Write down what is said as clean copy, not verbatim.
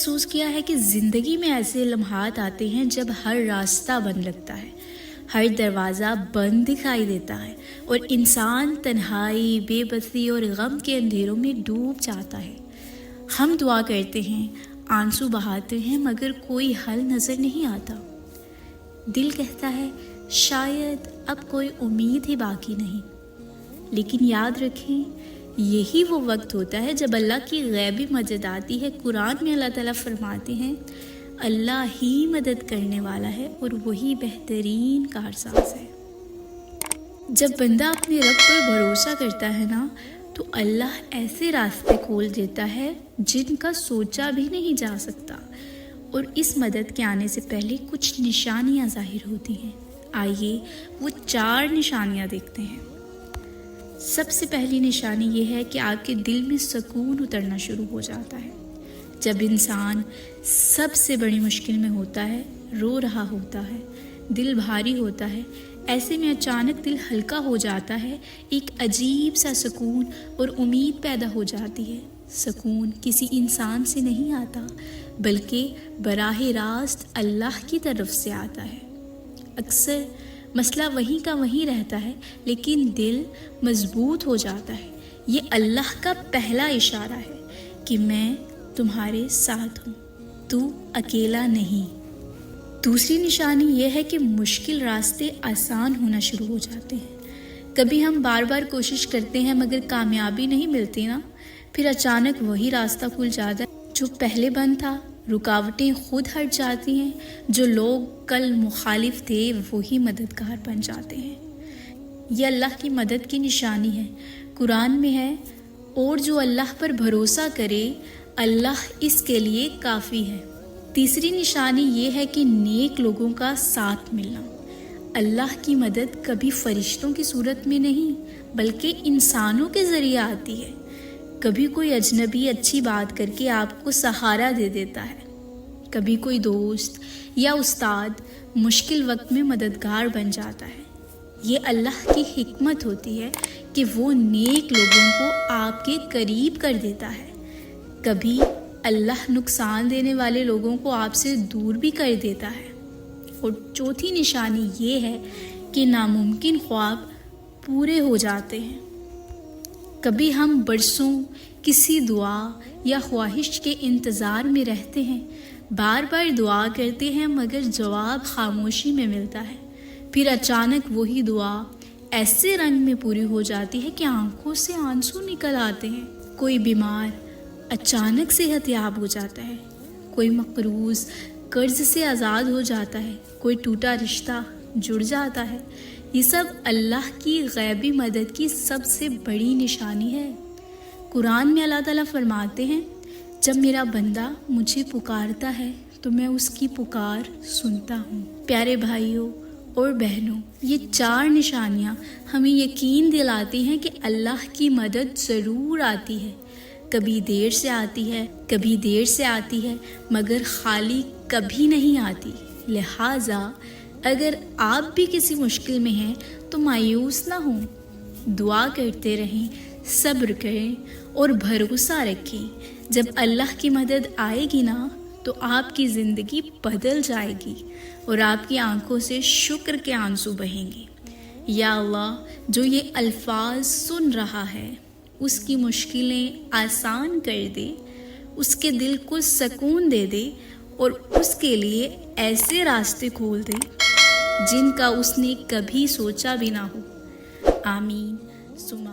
محسوس کیا ہے کہ زندگی میں ایسے لمحات آتے ہیں جب ہر راستہ بند لگتا ہے، ہر دروازہ بند دکھائی دیتا ہے اور انسان تنہائی، بے بسی اور غم کے اندھیروں میں ڈوب جاتا ہے۔ ہم دعا کرتے ہیں، آنسو بہاتے ہیں، مگر کوئی حل نظر نہیں آتا۔ دل کہتا ہے شاید اب کوئی امید ہی باقی نہیں، لیکن یاد رکھیں یہی وہ وقت ہوتا ہے جب اللہ کی غیبی مدد آتی ہے۔ قرآن میں اللہ تعالیٰ فرماتے ہیں اللہ ہی مدد کرنے والا ہے اور وہی بہترین کارساز ہے۔ جب بندہ اپنے رب پر بھروسہ کرتا ہے نا تو اللہ ایسے راستے کھول دیتا ہے جن کا سوچا بھی نہیں جا سکتا، اور اس مدد کے آنے سے پہلے کچھ نشانیاں ظاہر ہوتی ہیں۔ آئیے وہ 4 نشانیاں دیکھتے ہیں۔ سب سے پہلی نشانی یہ ہے کہ آپ کے دل میں سکون اترنا شروع ہو جاتا ہے۔ جب انسان سب سے بڑی مشکل میں ہوتا ہے، رو رہا ہوتا ہے، دل بھاری ہوتا ہے، ایسے میں اچانک دل ہلکا ہو جاتا ہے، ایک عجیب سا سکون اور امید پیدا ہو جاتی ہے۔ سکون کسی انسان سے نہیں آتا بلکہ براہ راست اللہ کی طرف سے آتا ہے۔ اکثر مسئلہ وہیں کا وہیں رہتا ہے لیکن دل مضبوط ہو جاتا ہے۔ یہ اللہ کا پہلا اشارہ ہے کہ میں تمہارے ساتھ ہوں، تو اکیلا نہیں۔ دوسری نشانی یہ ہے کہ مشکل راستے آسان ہونا شروع ہو جاتے ہیں۔ کبھی ہم بار بار کوشش کرتے ہیں مگر کامیابی نہیں ملتی نا، پھر اچانک وہی راستہ کھل جاتا ہے جو پہلے بند تھا۔ رکاوٹیں خود ہٹ جاتی ہیں، جو لوگ کل مخالف تھے وہی مددگار بن جاتے ہیں۔ یہ اللہ کی مدد کی نشانی ہے۔ قرآن میں ہے اور جو اللہ پر بھروسہ کرے اللہ اس کے لیے کافی ہے۔ تیسری نشانی یہ ہے کہ نیک لوگوں کا ساتھ ملنا۔ اللہ کی مدد کبھی فرشتوں کی صورت میں نہیں بلکہ انسانوں کے ذریعے آتی ہے۔ کبھی کوئی اجنبی اچھی بات کر کے آپ کو سہارا دے دیتا ہے، کبھی کوئی دوست یا استاد مشکل وقت میں مددگار بن جاتا ہے۔ یہ اللہ کی حکمت ہوتی ہے کہ وہ نیک لوگوں کو آپ کے قریب کر دیتا ہے۔ کبھی اللہ نقصان دینے والے لوگوں کو آپ سے دور بھی کر دیتا ہے۔ اور چوتھی نشانی یہ ہے کہ ناممکن خواب پورے ہو جاتے ہیں۔ کبھی ہم برسوں کسی دعا یا خواہش کے انتظار میں رہتے ہیں، بار بار دعا کرتے ہیں مگر جواب خاموشی میں ملتا ہے۔ پھر اچانک وہی دعا ایسے رنگ میں پوری ہو جاتی ہے کہ آنکھوں سے آنسو نکل آتے ہیں۔ کوئی بیمار اچانک صحت یاب ہو جاتا ہے، کوئی مقروض قرض سے آزاد ہو جاتا ہے، کوئی ٹوٹا رشتہ جڑ جاتا ہے۔ یہ سب اللہ کی غیبی مدد کی سب سے بڑی نشانی ہے۔ قرآن میں اللہ تعالیٰ فرماتے ہیں جب میرا بندہ مجھے پکارتا ہے تو میں اس کی پکار سنتا ہوں۔ پیارے بھائیوں اور بہنوں، یہ 4 نشانیاں ہمیں یقین دلاتی ہیں کہ اللہ کی مدد ضرور آتی ہے۔ کبھی دیر سے آتی ہے، کبھی دیر سے آتی ہے، مگر خالی کبھی نہیں آتی۔ لہٰذا اگر آپ بھی کسی مشکل میں ہیں تو مایوس نہ ہوں، دعا کرتے رہیں، صبر کریں اور بھروسہ رکھیں۔ جب اللہ کی مدد آئے گی نا تو آپ کی زندگی بدل جائے گی اور آپ کی آنکھوں سے شکر کے آنسو بہیں گے۔ یا اللہ، جو یہ الفاظ سن رہا ہے اس کی مشکلیں آسان کر دے، اس کے دل کو سکون دے دے اور اس کے لیے ایسے راستے کھول دے جن کا اس نے کبھی سوچا بھی نہ ہو۔ آمین ثم